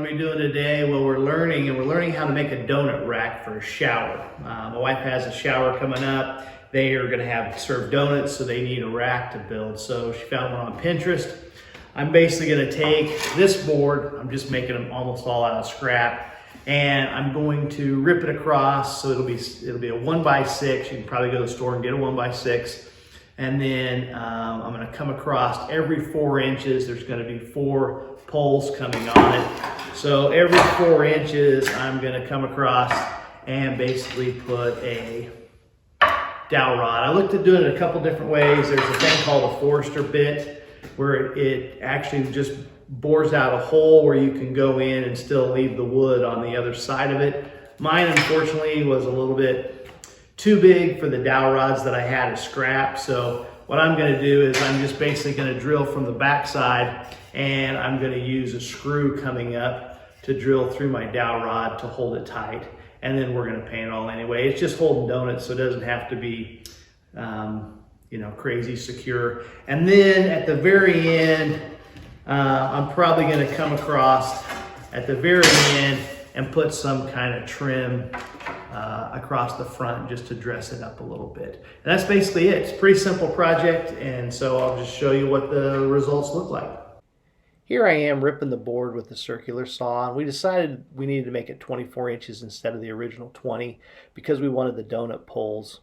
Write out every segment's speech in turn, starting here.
are we doing today? Well, we're learning how to make a donut rack for a shower. My wife has a shower coming up. They are going to serve donuts, so they need a rack to build. So she found one on Pinterest. I'm basically going to take this board. I'm just making them almost all out of scrap, and I'm going to rip it across. So it'll be a 1x6. You can probably go to the store and get a 1x6. And then I'm going to come across every 4 inches. There's going to be 4 poles coming on it. So every 4 inches, I'm going to come across and basically put a dowel rod. I looked at doing it a couple different ways. There's a thing called a Forester bit, where it actually just bores out a hole where you can go in and still leave the wood on the other side of it. Mine, unfortunately, was a little bit too big for the dowel rods that I had as scrap. So what I'm going to do is I'm just basically going to drill from the back side, and I'm going to use a screw coming up to drill through my dowel rod to hold it tight. And then we're going to paint it all anyway. It's just holding donuts, so it doesn't have to be crazy secure. And then at the very end, I'm probably going to come across at the very end and put some kind of trim across the front just to dress it up a little bit. And that's basically it. It's a pretty simple project, and so I'll just show you what the results look like. Here I am ripping the board with the circular saw, and we decided we needed to make it 24 inches instead of the original 20 because we wanted the donut poles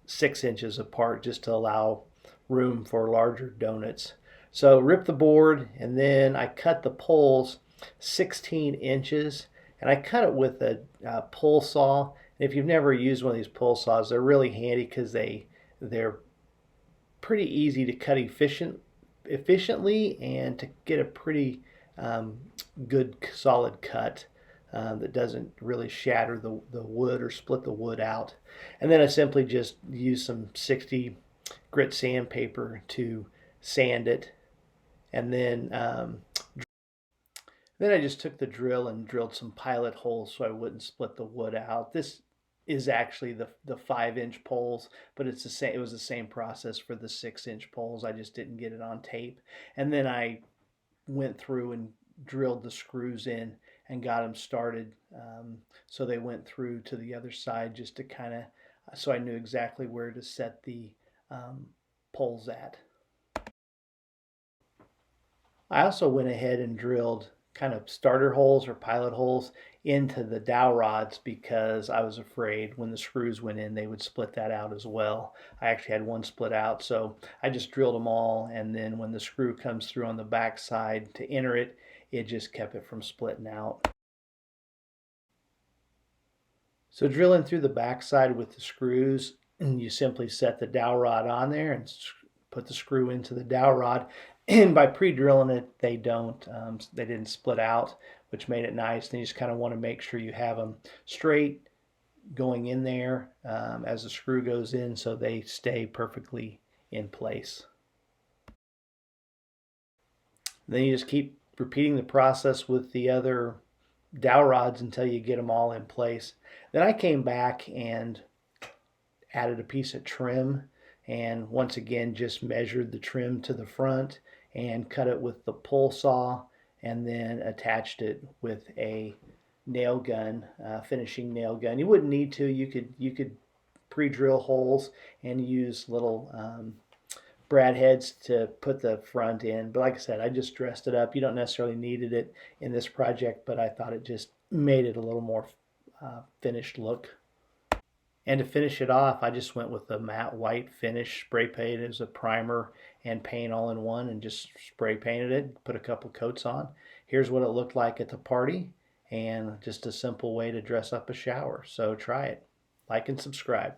6 inches apart just to allow room for larger donuts. So rip the board, and then I cut the poles 16 inches, and I cut it with a pull saw. And if you've never used one of these pull saws, they're really handy because they're pretty easy to cut efficiently and to get a pretty good solid cut that doesn't really shatter the wood or split the wood out. And then I simply just use some 60 grit sandpaper to sand it, and then I just took the drill and drilled some pilot holes so I wouldn't split the wood out. This is actually the 5-inch poles, but it was the same process for the 6-inch poles. I just didn't get it on tape. And then I went through and drilled the screws in and got them started, so they went through to the other side just to so I knew exactly where to set the poles at. I also went ahead and drilled kind of starter holes or pilot holes into the dowel rods because I was afraid when the screws went in they would split that out as well. I actually had one split out, so I just drilled them all, and then when the screw comes through on the back side to enter it, it just kept it from splitting out. So drilling through the back side with the screws, you simply set the dowel rod on there and put the screw into the dowel rod. And by pre-drilling it, they didn't split out, which made it nice. And you just kind of want to make sure you have them straight going in there as the screw goes in, so they stay perfectly in place. Then you just keep repeating the process with the other dowel rods until you get them all in place. Then I came back and added a piece of trim, and once again just measured the trim to the front and cut it with the pull saw, and then attached it with a nail gun, finishing nail gun. You wouldn't need to. You could pre-drill holes and use little brad heads to put the front in. But like I said, I just dressed it up. You don't necessarily needed it in this project, but I thought it just made it a little more finished look. And to finish it off, I just went with the matte white finish, spray painted as a primer and paint all in one, and just spray painted it, put a couple coats on. Here's what it looked like at the party, and just a simple way to dress up a shower. So try it. Like and subscribe.